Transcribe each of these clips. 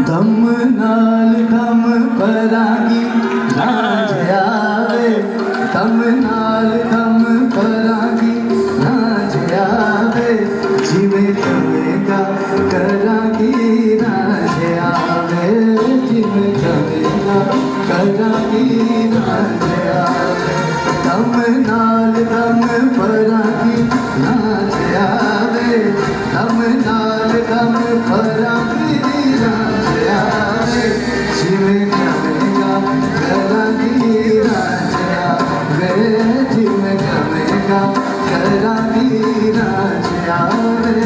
दम नाल दम भरांगी नाच आवे, दम नाल दम भरांगी नाच आवे, जिवें कवेगा करांगी नाच आवे, जिवें कवेगा करांगी नाच आवे, दम नाल दम भरांगी नाच आवे, दम नाल दम भरांगी नाच आवे, जिवें कवेगा करांगी नाच आवे, जिवें कवेगा करांगी नाच आवे।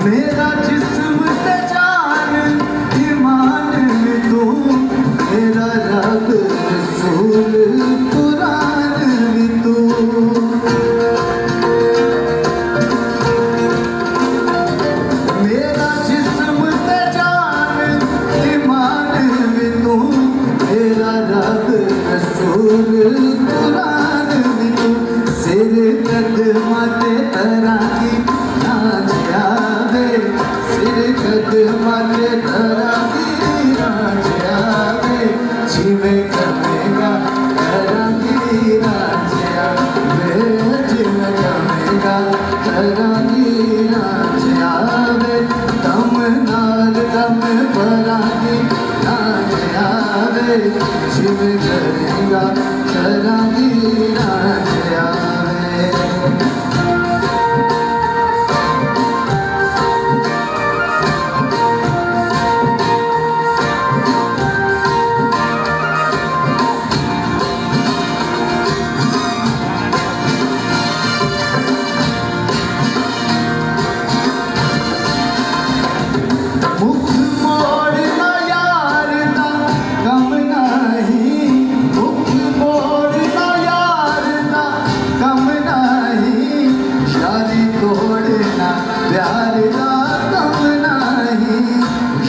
मेरा जिस्म ते जान ईमान में तू, मेरा रब रसूल कुरान में तू, मेरा जिस्म ते जान ईमान में तू, मेरा रब रसूल कुरान में तू, सिर कदमां ते तरांगी नाच आवे, सिर कदमां ते तरांगी नाच आवे, जिवें कवेगा करांगी नाच आवे, जिवें कवेगा करांगी नाच आवे, दम नाल दम भरांगी नाच आवे, जिवें कवेगा करांगी नाच आवे। मुख मोड़ना यार दा कम नहीं, मुख मोड़ना यार दा कम नहीं, शादी तोड़ना प्यार दा कम नहीं,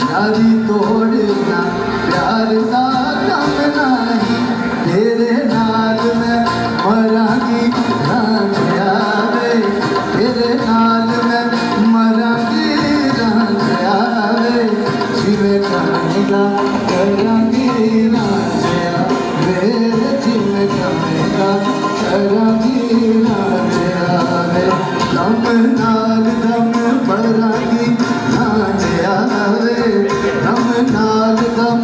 शादी तोड़ना प्यार दा कम नहीं, तेरे नाल मैं मरांगी नाच आवे, तेरे नाल मैं मरांगी नाच आवे, जिवें कवेगा करांगी नाच आवे, जिवें कवेगा करांगी नाच आवे, दम नाल दम भरांगी नाच आवे, दम नाल दम